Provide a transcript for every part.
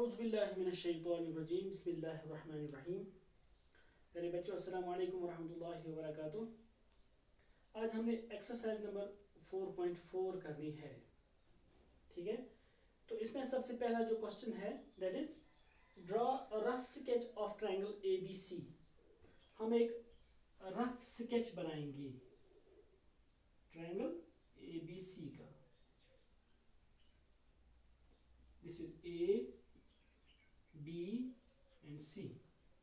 औज़ुबिल्लाहिमिनश्शैतानिर्रजीम बिस्मिल्लाहिर्रहमानिर्रहीम। मेरे बच्चों अस्सलामु अलैकुम वरहमतुल्लाहि वबरकातुह। आज हमने एक्सरसाइज नंबर 4.4 करनी है, ठीक है। तो इसमें सबसे पहला जो क्वेश्चन है that is draw a rough sketch of triangle ABC। हम एक रफ स्केच बनाएंगे ट्रायंगल ABC का। This is A, B and C,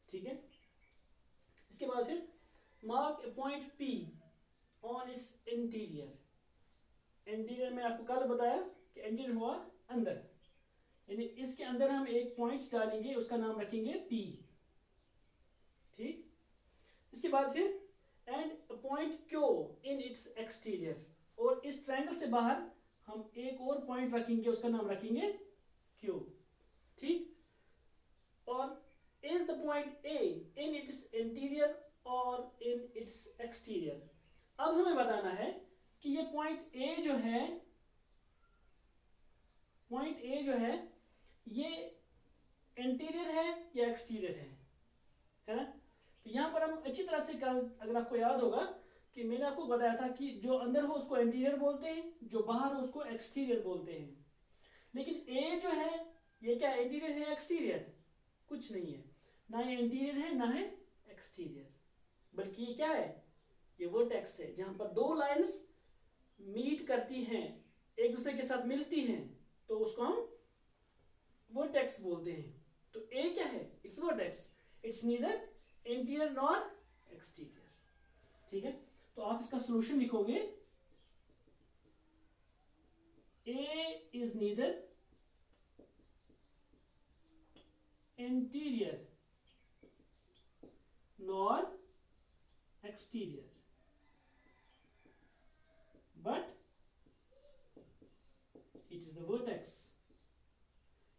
ठीक है। इसके बाद फिर mark A point P on it's interior. Interior में आपको कल बताया कि इंटीरियर हुआ अंदर, यानी इसके अंदर हम एक पॉइंट डालेंगे, उसका नाम रखेंगे P, ठीक। इसके बाद फिर and point Q in its exterior, और इस ट्रायंगल से बाहर हम एक और पॉइंट रखेंगे, उसका नाम रखेंगे Q, ठीक। और is the point A in its interior or in its exterior। अब हमें बताना है कि ये पॉइंट A जो है ये इंटीरियर है या एक्सटीरियर है ना। तो यहाँ पर हम अच्छी तरह से कल, अगर आपको याद होगा कि मैंने आपको बताया था कि जो अंदर हो उसको इंटीरियर बोलते हैं, जो बाहर हो उसको एक्सटीरियर बोलते हैं। लेकिन A जो है ये क्या इंटीरियर है एक्सटीरियर? कुछ नहीं है, ना ये इंटीरियर है ना है एक्सटीरियर, बल्कि ये क्या है, ये वर्टेक्स है जहां पर दो लाइंस मीट करती हैं, एक दूसरे के साथ मिलती हैं, तो उसको हम वर्टेक्स बोलते हैं। तो ए क्या है? It's vertex, it's neither interior nor exterior, ठीक है। तो आप इसका सॉल्यूशन लिखोगे A is neither interior nor exterior but it is the vertex,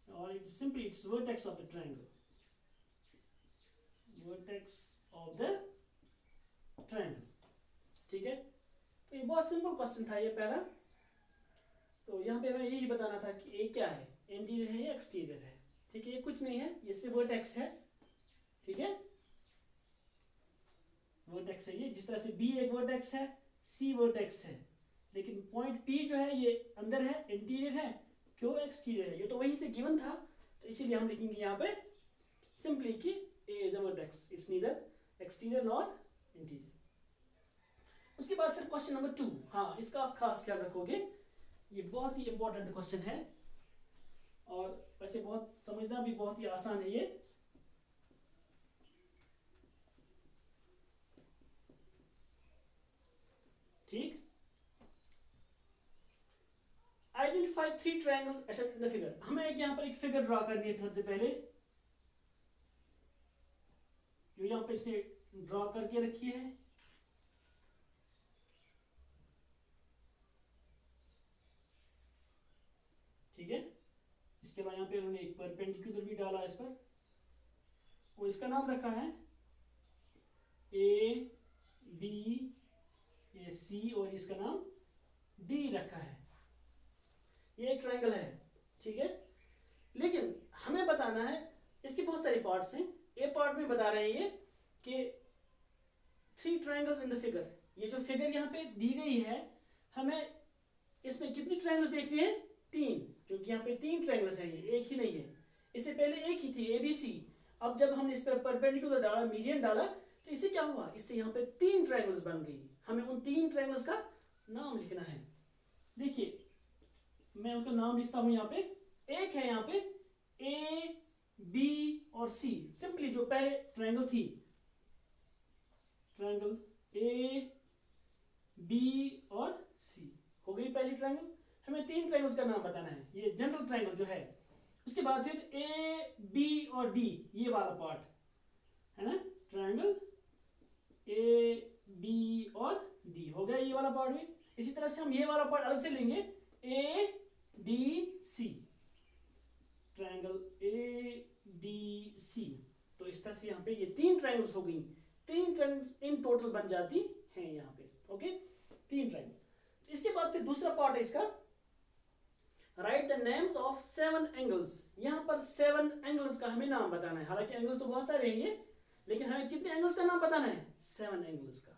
or it is simply it's vertex of the triangle, vertex of the triangle, ठीक है। तो ये बहुत सिंपल क्वेश्चन था ये पहला। तो यहाँ पे हमें यही बताना था कि ये क्या है, इंटीरियर है या एक्सटीरियर है, ठीक है। ये कुछ नहीं है, ये सिर्फ वर्टेक्स है, ठीक है। वर्टेक्स है ये, जिस तरह से B एक वर्टेक्स है, C वर्टेक्स है, लेकिन पॉइंट P जो है ये अंदर है, इंटीरियर है, क्यों एक्सटीरियर है, ये तो वहीं से गिवन था। तो इसीलिए हम लिखेंगे यहाँ पे सिंपली कि A is a vertex, it's neither exterior nor interior. उसके बाद फिर क्वेश्चन नंबर 2, हाँ इसका आप खास ख्याल रखोगे, ये बहुत ही इंपॉर्टेंट क्वेश्चन है और वैसे बहुत समझना भी बहुत ही आसान है ये। ठीक, identify 3 triangles as in the figure. हमें यहाँ पर एक फिगर ड्रॉ करनी है सबसे पहले, जो यहाँ पे इसने ड्रॉ करके रखी है। ठीक है, इसके बाद यहाँ पे उन्होंने एक परपेंडिकुलर भी डाला इस पर, वो इसका नाम रखा है A B A C और इसका नाम D रखा है। ये एक ट्रायंगल है, ठीक है। लेकिन हमें बताना है, इसके बहुत सारे पार्ट्स हैं। ए पार्ट में बता रहे हैं ये कि 3 ट्रायंगल्स इन द फिगर। ये जो फिगर यहाँ पे दी गई है, हमें इसमें कितनी ट्रायंगल्स देखती हैं? 3, क्योंकि यहाँ पे 3 ट्रायंगल्स हैं, ये एक ही नहीं है। इससे पहले एक ही थी ABC, अब जब हमने इस पर परपेंडिकुलर डाला, मीडियन डाला, तो इससे क्या हुआ, इससे यहाँ पे 3 ट्रायंगल्स बन गई। हमें उन 3 ट्रायंगल्स का नाम लिखना है। देखिए मैं उनका नाम लिखता हूं यहाँ पे। एक है यहाँ पे A B और C, सिंपली जो पहले ट्रायंगल थी, ट्रायंगल A B और C हो गई पहली ट्रायंगल। हमें 3 ट्रायंगल्स का नाम बताना है, ये जनरल ट्रायंगल जो है। उसके बाद फिर A B और D, ये वाला पार्ट है ना, ट्रायंगल A B और D हो गया ये वाला पार्ट भी। इसी तरह से हम ये वाला पार्ट अलग से लेंगे, A D C, triangle A D C। तो इस तरह से यहाँ पे ये 3 ट्रायंगल्स हो गई, 3 ट्रायंगल्स इन टोटल बन जाती हैं यहाँ पे, ओके, 3 ट्रायंगल्स। इसके बाद फिर दूसरा पार्ट है इसका, right the names of 7 angles. यहाँ पर 7 एंगल्स का हमें नाम बताना है। हालांकि एंगल्स तो बहुत सारे हैं ये, लेकिन हमें कितने एंगल्स का नाम बताना है? 7 एंगल्स का।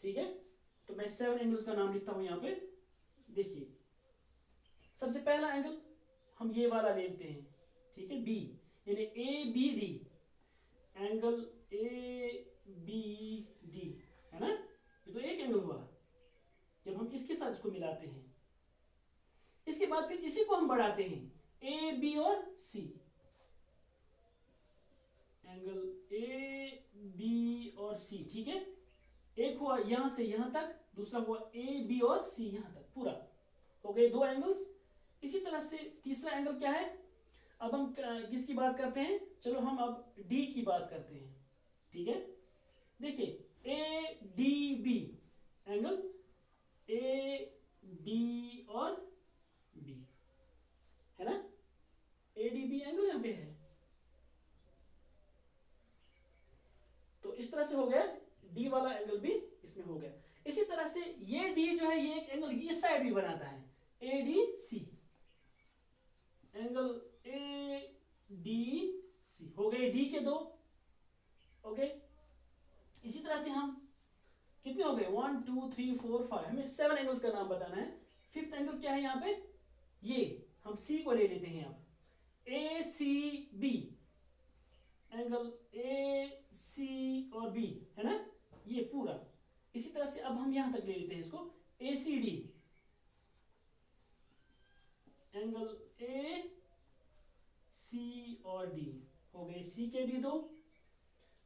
ठीक है, तो मैं 7 एंगल्स का नाम लिखता हूं यहाँ पे। देखिए, सबसे पहला एंगल हम ये वाला ले लेते हैं, ठीक है, बी, यानी A B D, angle A B D, है ना, ये तो एक एंगल हुआ जब हम इसके साथ इसको मिलाते हैं। इसके बाद फिर इसी को हम बढ़ाते हैं, ए बी और सी, एंगल ए बी और सी, ठीक है। एक हुआ यहां से यहां तक, दूसरा हुआ ए बी और सी यहां तक, पूरा हो गए 2 एंगल्स। इसी तरह से तीसरा एंगल क्या है? अब हम किसकी बात करते हैं? चलो हम अब डी की बात करते हैं, ठीक है। देखिए A D B, angle A D और बी, है ना, ए डी बी एंगल यहां पे है। तो इस तरह से हो गया, डी वाला एंगल भी इसमें हो गया। इसी तरह से ये डी जो है, ये एक एंगल इस साइड भी बनाता है, A D C, angle A D C, हो गए डी के 2, ओके। इसी तरह से हम कितने हो गए? 1 2 3 4 5, हमें 7 एंगल्स का नाम बताना है। 5th एंगल क्या है यहाँ पे? ये हम सी को ले लेते हैं यहाँ पे, ए सी बी, एंगल ए सी और बी, है ना, ये पूरा। इसी तरह से अब हम यहां तक ले लेते हैं इसको, ए सी डी, एंगल ए सी और डी, हो गए सी के भी 2।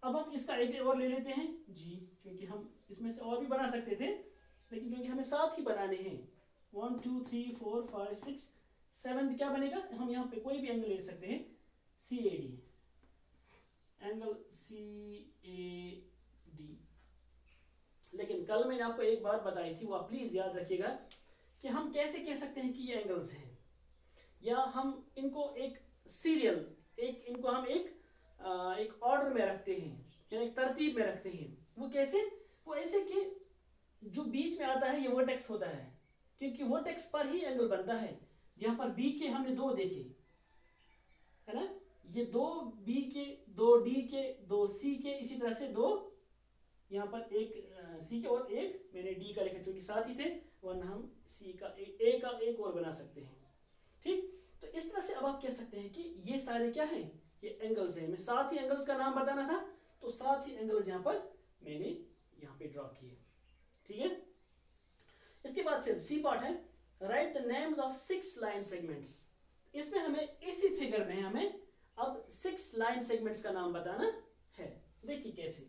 अब हम इसका एक और ले लेते हैं जी, क्योंकि हम इसमें से और भी बना सकते थे, लेकिन क्योंकि हमें 7 ही बनाने हैं, 1 2 3 4 5 6 7, क्या बनेगा? हम यहाँ पे कोई भी एंगल ले सकते हैं, C A D, angle C A D. लेकिन कल मैंने आपको एक बात बताई थी, वो आप प्लीज याद रखिएगा, कि हम कैसे कह सकते हैं कि ये एंगल्स हैं, या हम इनको एक सीरियल, इनको हम एक ऑर्डर में रखते हैं, या एक तरतीब में रखते हैं। वो कैसे? वो ऐसे कि जो बीच में आता है ये वर्टेक्स होता है, क्योंकि वर्टेक्स पर ही एंगल बनता है। जहां पर बी के हमने 2 देखे, है ना, ये 2 बी के, 2 डी के, 2 सी के, इसी तरह से 2 यहाँ पर, एक सी के और एक मैंने डी का लिखा, चूंकि साथ ही थे, वरना हम सी का ए का एक और बना सकते हैं, ठीक। तो इस तरह से अब आप कह सकते हैं कि ये सारे क्या हैं? ये एंगल्स हैं। मैं 7 ही एंगल्स का नाम बताना था, तो 7 ही एंगल्स यहाँ पर मैंने यहाँ पे ड्रॉ किए, ठीक है। इसके बाद फिर सी पार्ट है, right the names of 6 line segments. इसमें हमें इसी फिगर में हमें अब 6 लाइन सेगमेंट्स का नाम बताना है। देखिए कैसे,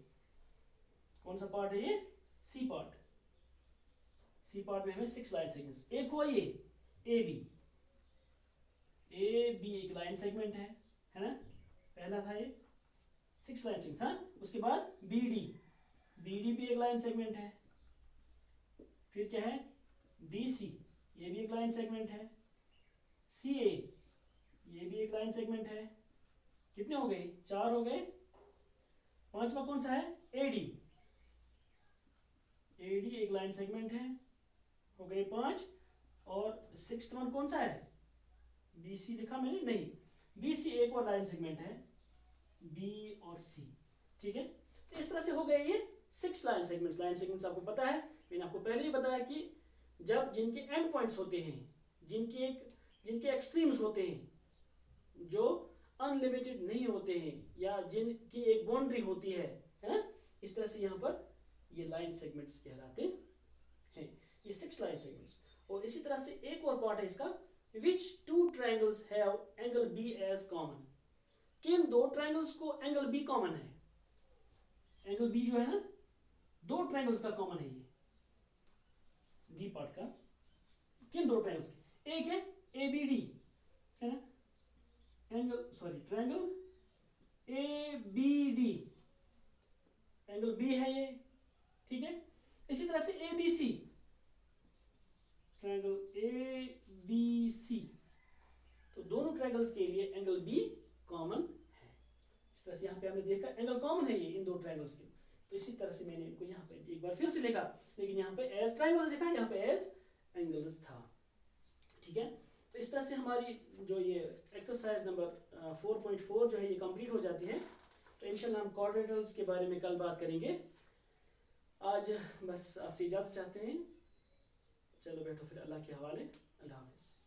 कौन सा पार्ट है ये? C part. सी पार्ट में हमें 6 लाइन सेगमेंट्स, एक हुआ ये ए बी, ए बी एक लाइन सेगमेंट है ना, पहला था ये 6 लाइन सेगमेंट था। उसके बाद बी डी, बी डी भी एक लाइन सेगमेंट है। फिर क्या है? डी सी, ये भी एक लाइन सेगमेंट है। सी ए, ये भी एक लाइन सेगमेंट है। कितने हो गए? 4 हो गए। 5वां कौन सा है? ए डी, ए डी एक लाइन सेगमेंट है, हो गए 5। और 6th वन कौन सा है? बी सी लिखा मैंने? नहीं, बी सी एक और लाइन सेगमेंट है, बी और सी, ठीक है। तो इस तरह से हो गए ये 6 लाइन सेगमेंट्स। लाइन सेगमेंट्स आपको पता है, मैंने आपको पहले ही बताया कि जब जिनके एंड पॉइंट्स होते हैं, जिनके एक्सट्रीम्स होते हैं, जो अनलिमिटेड नहीं होते हैं, या जिनकी एक बाउंड्री होती है ना, इस तरह से यहाँ पर ये लाइन सेगमेंट्स कहलाते हैं, ये 6 लाइन सेगमेंट्स। और इसी तरह से एक और पार्ट है इसका, which 2 triangles have angle B as common। किन 2 ट्रायंगल्स को एंगल B कॉमन है? एंगल B जो है ना, 2 ट्रायंगल्स का कॉमन है ये डी पार्ट का। किन 2 ट्रायंगल्स के? एक है ABD, है ना, ट्रायंगल ABD, एंगल B है ये, ठीक है। इसी तरह से ABC, ट्रायंगल ABC, तो दोनों ट्रायंगल्स के लिए एंगल B कॉमन है। इस तरह से यहाँ पे हमने देखा एंगल कॉमन है ये इन 2 ट्रायंगल्स के। तो इसी तरह से मैंने इनको यहाँ पे एक बार फिर से लिखा, लेकिन यहाँ पे एज ट्रायंगल्स लिखा, यहाँ पे एज एंगल्स था, ठीक है। तो इस तरह से हमारी जो ये एक्सरसाइज नंबर 4.4 जो है ये कंप्लीट हो जाती है। तो इंशाल्लाह हम क्वाड्रेटर्स के बारे में कल बात करेंगे। आज बस आपसे इजाज़त चाहते हैं। चलो बैठो फिर अल्लाह के हवाले। अल्लाह हाफिज़।